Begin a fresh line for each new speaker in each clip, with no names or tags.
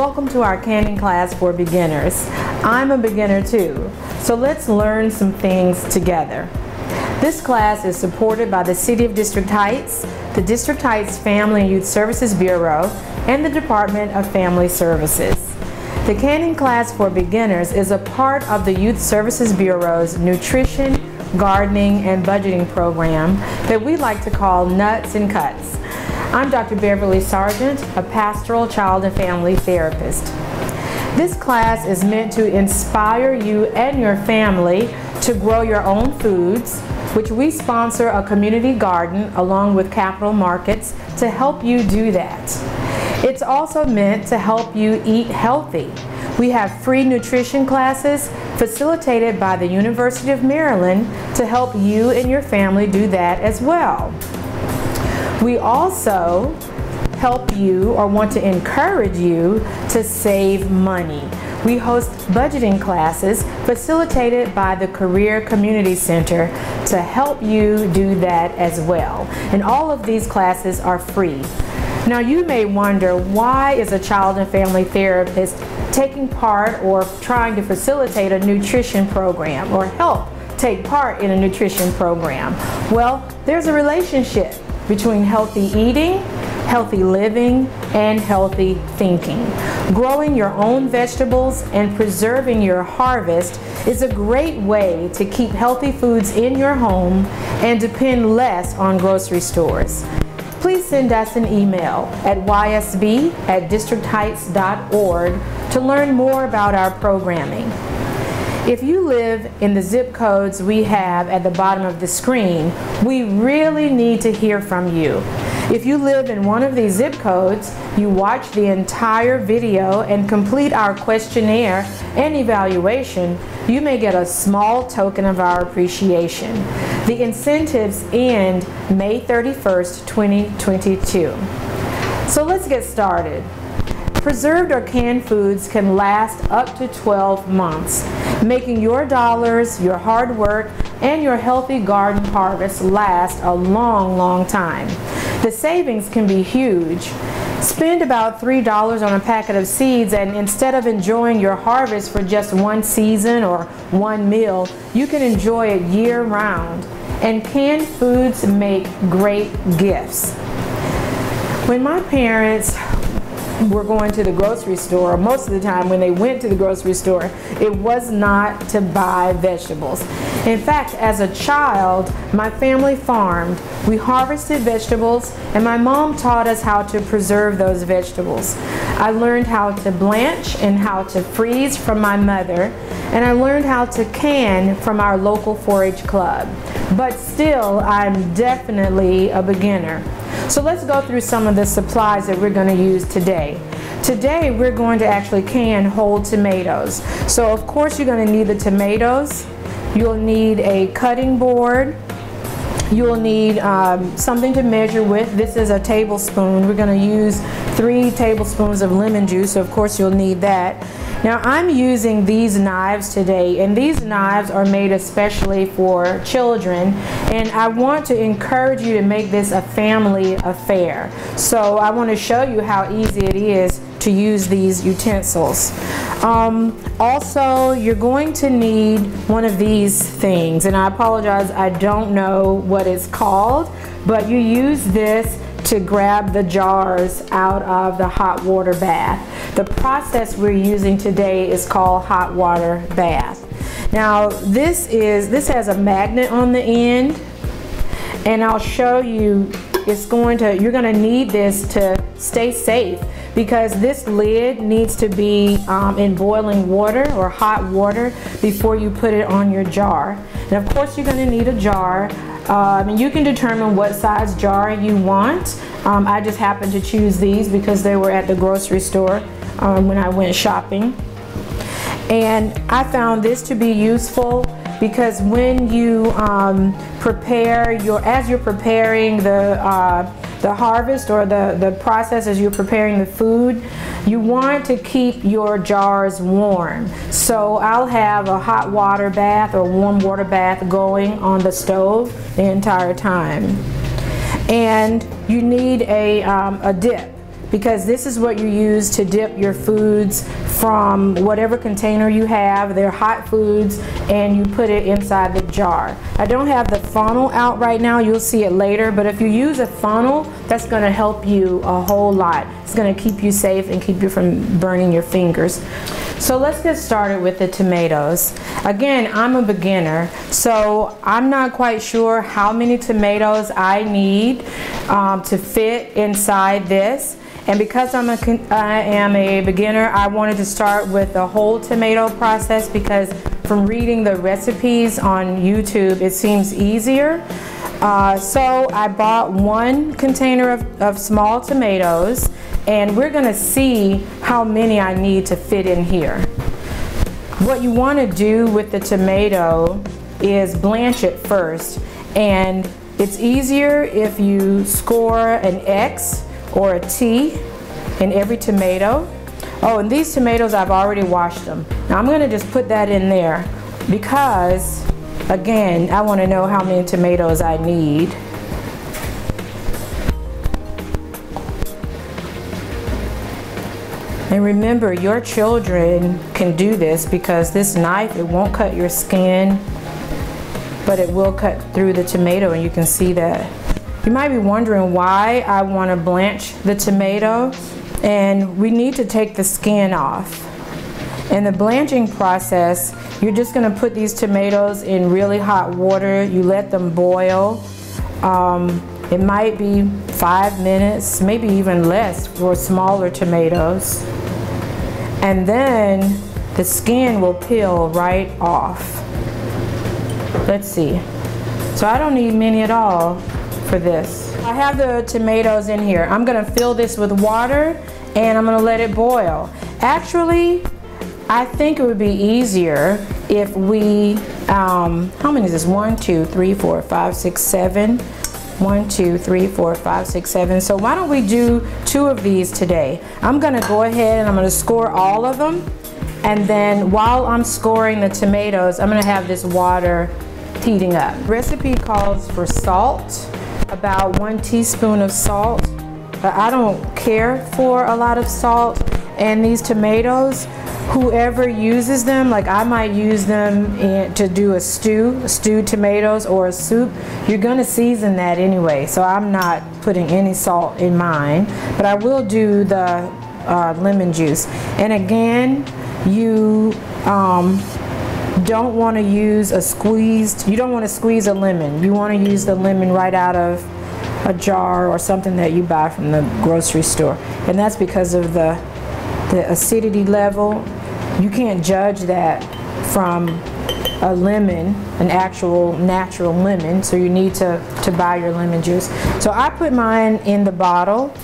Welcome to our canning class for beginners. I'm a beginner too, so let's learn some things together. This class is supported by the City of District Heights, the District Heights Family and Youth Services Bureau, and the Department of Family Services. The canning class for beginners is a part of the Youth Services Bureau's nutrition, gardening, and budgeting program that we like to call Nuts and Cuts. I'm Dr. Beverly Sargent, a pastoral child and family therapist. This class is meant to inspire you and your family to grow your own foods, which we sponsor a community garden along with capital markets to help you do that. It's also meant to help you eat healthy. We have free nutrition classes facilitated by the University of Maryland to help you and your family do that as well. We also help you or want to encourage you to save money. We host budgeting classes facilitated by the Career Community Center to help you do that as well. And all of these classes are free. Now you may wonder, why is a child and family therapist taking part or trying to facilitate a nutrition program or help take part in a nutrition program? Well, there's a relationship between healthy eating, healthy living, and healthy thinking. Growing your own vegetables and preserving your harvest is a great way to keep healthy foods in your home and depend less on grocery stores. Please send us an email at ysb@districtheights.org to learn more about our programming. If you live in the zip codes we have at the bottom of the screen, we really need to hear from you. If you live in one of these zip codes, you watch the entire video and complete our questionnaire and evaluation, you may get a small token of our appreciation. The incentives end May 31st, 2022. So let's get started. Preserved or canned foods can last up to 12 months, making your dollars, your hard work, and your healthy garden harvest last a long, long time. The savings can be huge. Spend about $3 on a packet of seeds, and instead of enjoying your harvest for just one season or one meal, you can enjoy it year-round. And canned foods make great gifts. When my parents were going to the grocery store, most of the time when they went to the grocery store, it was not to buy vegetables. In fact, as a child, my family farmed. We harvested vegetables, and my mom taught us how to preserve those vegetables. I learned how to blanch and how to freeze from my mother, and I learned how to can from our local 4-H club. But still, I'm definitely a beginner. So let's go through some of the supplies that we're going to use today. Today we're going to actually can whole tomatoes. So of course you're going to need the tomatoes. You'll need a cutting board. You'll need something to measure with. This is a tablespoon. We're going to use 3 tablespoons of lemon juice, so of course you'll need that. Now I'm using these knives today, and these knives are made especially for children, and I want to encourage you to make this a family affair. So I want to show you how easy it is to use these utensils. Also, you're going to need one of these things, and I apologize, I don't know what it's called, but you use this to grab the jars out of the hot water bath. The process we're using today is called hot water bath. Now this has a magnet on the end, and I'll show you, you're going to need this to stay safe, because this lid needs to be in boiling water or hot water before you put it on your jar. And of course you're going to need a jar. You can determine what size jar you want. I just happened to choose these because they were at the grocery store when I went shopping. And I found this to be useful because when you as you're preparing the harvest or the process as you're preparing the food, you want to keep your jars warm. So I'll have a hot water bath or warm water bath going on the stove the entire time. And you need a dip. because this is what you use to dip your foods from whatever container you have. They're hot foods, and you put it inside the jar. I don't have the funnel out right now, you'll see it later, but if you use a funnel, that's going to help you a whole lot. It's going to keep you safe and keep you from burning your fingers. So let's get started with the tomatoes. Again, I'm a beginner, so I'm not quite sure how many tomatoes I need to fit inside this. And because I am a beginner, I wanted to start with the whole tomato process, because from reading the recipes on YouTube, it seems easier. So I bought 1 container of small tomatoes, and we're going to see how many I need to fit in here. What you want to do with the tomato is blanch it first, and it's easier if you score an X or a T in every tomato. Oh, and these tomatoes, I've already washed them. Now I'm going to just put that in there because, again, I want to know how many tomatoes I need. And remember, your children can do this, because this knife, it won't cut your skin, but it will cut through the tomato, and you can see that. You might be wondering why I want to blanch the tomato, and we need to take the skin off. In the blanching process, you're just going to put these tomatoes in really hot water. You let them boil. It might be 5 minutes, maybe even less for smaller tomatoes. And then the skin will peel right off. Let's see. So I don't need many at all for this. I have the tomatoes in here. I'm going to fill this with water, and I'm going to let it boil. Actually, I think it would be easier if we, how many is this? 1, 2, 3, 4, 5, 6, 7. 1, 2, 3, 4, 5, 6, 7. So why don't we do 2 of these today? I'm going to go ahead and I'm going to score all of them. And then while I'm scoring the tomatoes, I'm going to have this water heating up. The recipe calls for salt, about 1 teaspoon of salt. But I don't care for a lot of salt. And these tomatoes, whoever uses them, like I might use them to do a stew, stewed tomatoes or a soup, you're going to season that anyway. So I'm not putting any salt in mine, but I will do the lemon juice. And again, you don't want to use a squeezed, you don't want to squeeze a lemon. You want to use the lemon right out of a jar or something that you buy from the grocery store. And that's because of the acidity level. You can't judge that from a lemon, an actual natural lemon, so you need to buy your lemon juice. So I put mine in the bottle.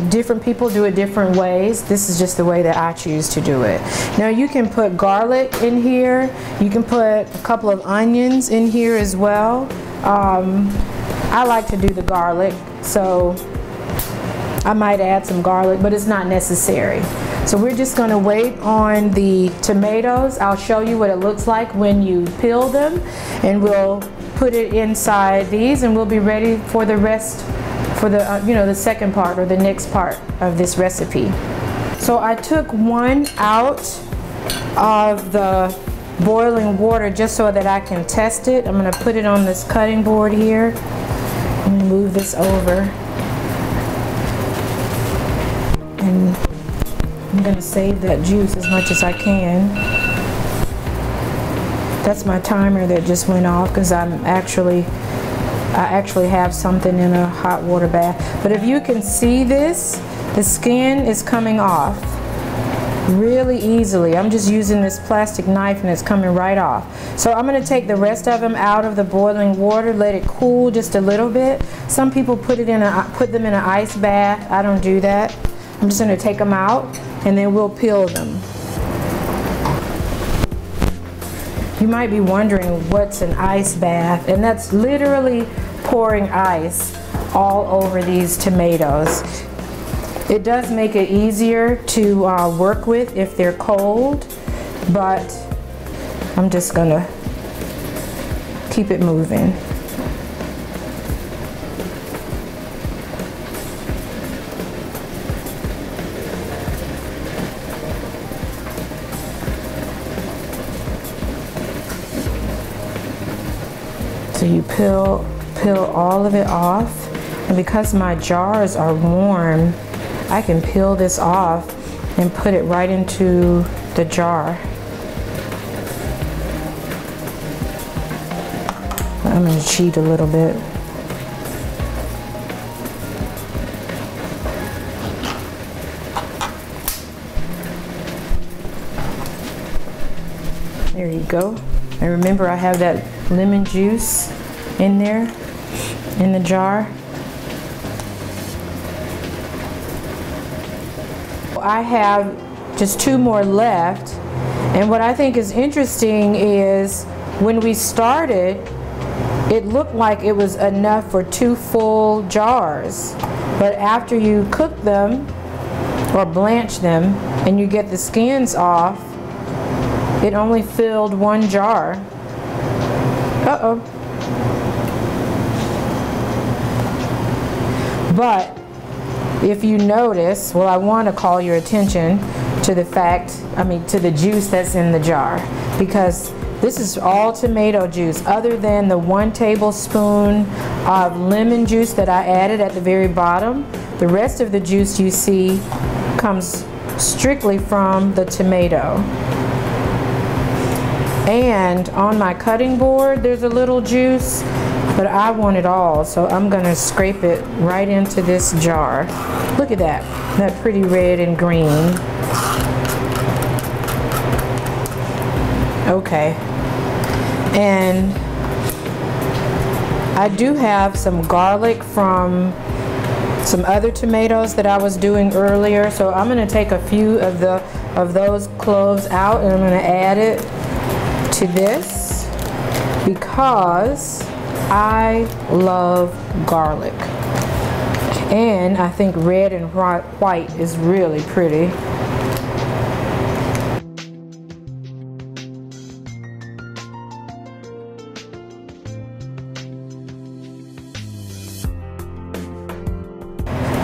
Different people do it different ways. This is just the way that I choose to do it. Now you can put garlic in here. You can put a couple of onions in here as well. I like to do the garlic, so I might add some garlic, but it's not necessary. So we're just going to wait on the tomatoes. I'll show you what it looks like when you peel them, and we'll put it inside these, and we'll be ready for the rest, for the the second part or the next part of this recipe. So I took one out of the boiling water just so that I can test it. I'm going to put it on this cutting board here. I'm going to move this over. And I'm going to save that juice as much as I can. That's my timer that just went off because I actually have something in a hot water bath. But if you can see this, the skin is coming off really easily. I'm just using this plastic knife and it's coming right off. So I'm going to take the rest of them out of the boiling water, let it cool just a little bit. Some people put them in an ice bath. I don't do that. I'm just going to take them out and then we'll peel them. You might be wondering what's an ice bath, and that's literally pouring ice all over these tomatoes. It does make it easier to work with if they're cold, but I'm just gonna keep it moving. So you peel all of it off. And because my jars are warm, I can peel this off and put it right into the jar. I'm going to cheat a little bit. There you go. And remember, I have that lemon juice in there, in the jar. I have just 2 more left. And what I think is interesting is when we started, it looked like it was enough for 2 full jars. But after you cook them or blanch them and you get the skins off, it only filled 1 jar. Uh-oh. But if you notice, well, I want to call your attention to the to the juice that's in the jar, because this is all tomato juice other than the 1 tablespoon of lemon juice that I added at the very bottom. The rest of the juice you see comes strictly from the tomato. And on my cutting board, there's a little juice, but I want it all, so I'm gonna scrape it right into this jar. Look at that pretty red and green. Okay, and I do have some garlic from some other tomatoes that I was doing earlier, so I'm gonna take a few of those cloves out and I'm gonna add it to this because I love garlic, and I think red and white is really pretty.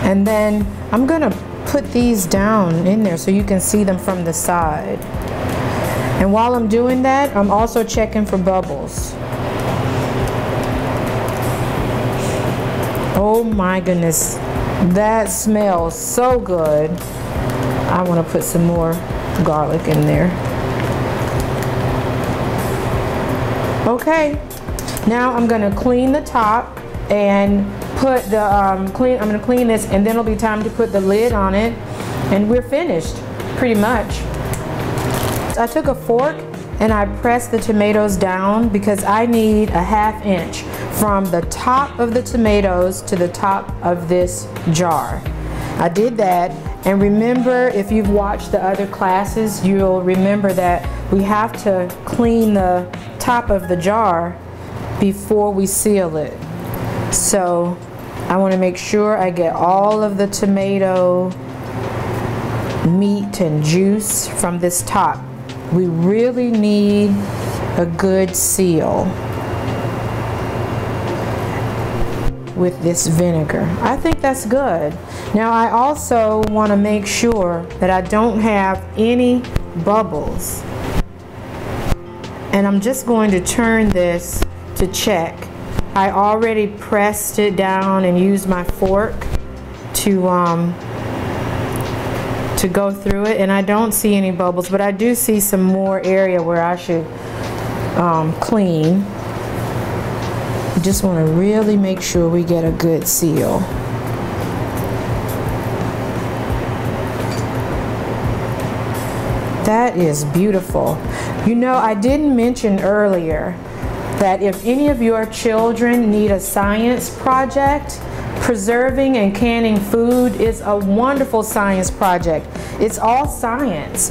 And then I'm gonna put these down in there so you can see them from the side. And while I'm doing that, I'm also checking for bubbles. Oh my goodness, that smells so good. I want to put some more garlic in there. Okay, now I'm going to clean the top and put the I'm going to clean this, and then it'll be time to put the lid on it, and we're finished pretty much. I took a fork and I pressed the tomatoes down because I need a ½ inch from the top of the tomatoes to the top of this jar. I did that, and remember, if you've watched the other classes, you'll remember that we have to clean the top of the jar before we seal it. So I want to make sure I get all of the tomato meat and juice from this top. We really need a good seal with this vinegar. I think that's good. Now I also want to make sure that I don't have any bubbles. And I'm just going to turn this to check. I already pressed it down and used my fork to go through it, and I don't see any bubbles, but I do see some more area where I should clean. I just want to really make sure we get a good seal. That is beautiful. You know, I didn't mention earlier that if any of your children need a science project, preserving and canning food is a wonderful science project. It's all science.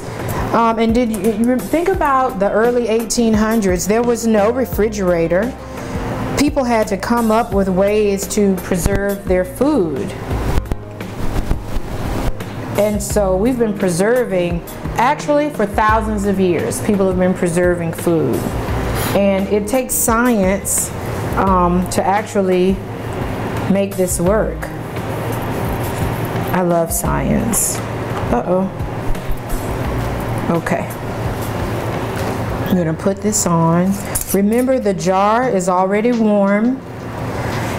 And did you think about the early 1800s? There was no refrigerator. People had to come up with ways to preserve their food. And so we've been preserving, actually for thousands of years, people have been preserving food. And it takes science to actually make this work. I love science. Uh-oh. Okay. I'm gonna put this on. Remember, the jar is already warm.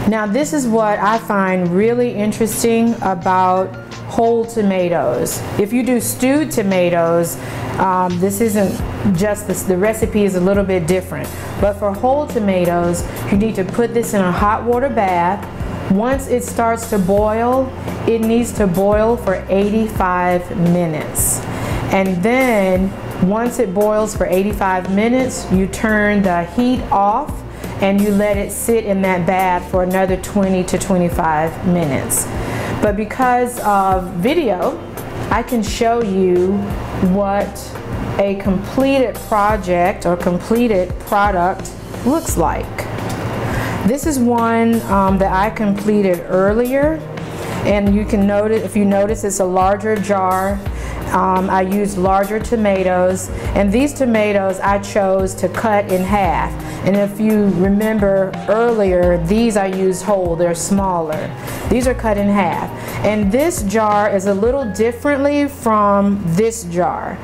Now this is what I find really interesting about whole tomatoes. If you do stewed tomatoes, this isn't just this, the recipe is a little bit different. But for whole tomatoes, you need to put this in a hot water bath. Once it starts to boil, it needs to boil for 85 minutes. And then once it boils for 85 minutes, you turn the heat off and you let it sit in that bath for another 20 to 25 minutes. But because of video, I can show you what a completed project or completed product looks like. This is one that I completed earlier, and you can notice, if you notice, it's a larger jar. I used larger tomatoes, and these tomatoes I chose to cut in half. And if you remember earlier, these I used whole, they're smaller. These are cut in half. And this jar is a little differently from this jar.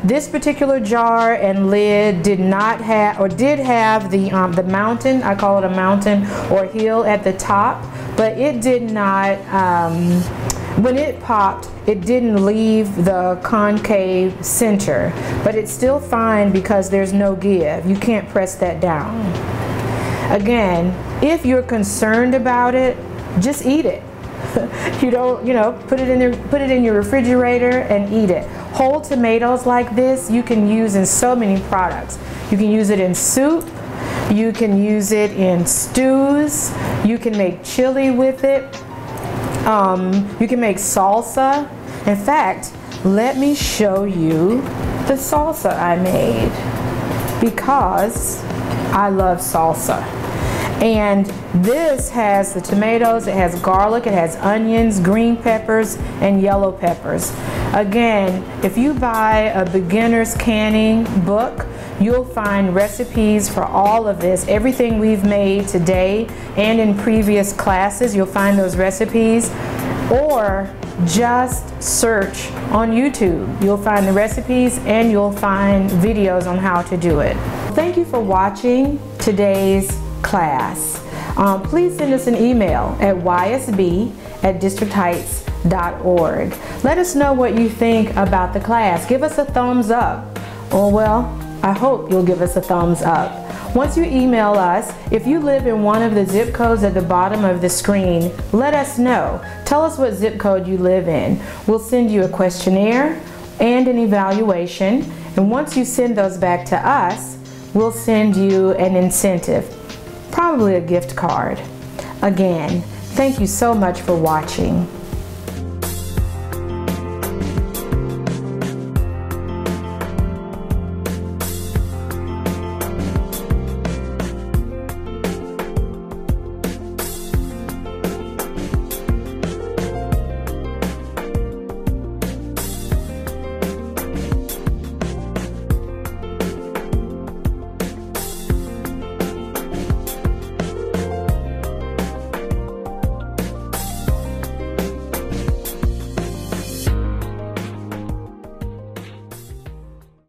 This particular jar and lid did not have, or did have the mountain, I call it a mountain or hill at the top, but it did not, when it popped, it didn't leave the concave center, but it's still fine because there's no give. You can't press that down. Again, if you're concerned about it, just eat it. You don't, put it in your refrigerator and eat it. Whole tomatoes like this, you can use in so many products. You can use it in soup. You can use it in stews. You can make chili with it. You can make salsa. In fact, let me show you the salsa I made, because I love salsa. And this has the tomatoes, it has garlic, it has onions, green peppers, and yellow peppers. Again, if you buy a beginner's canning book, you'll find recipes for all of this. Everything we've made today and in previous classes, you'll find those recipes. Or just search on YouTube. You'll find the recipes and you'll find videos on how to do it. Thank you for watching today's class. Please send us an email at ysb@districtheights.org. Let us know what you think about the class. Give us a thumbs up. Or, well, I hope you'll give us a thumbs up. Once you email us, if you live in one of the zip codes at the bottom of the screen, let us know. Tell us what zip code you live in. We'll send you a questionnaire and an evaluation. And once you send those back to us, we'll send you an incentive, probably a gift card. Again, thank you so much for watching.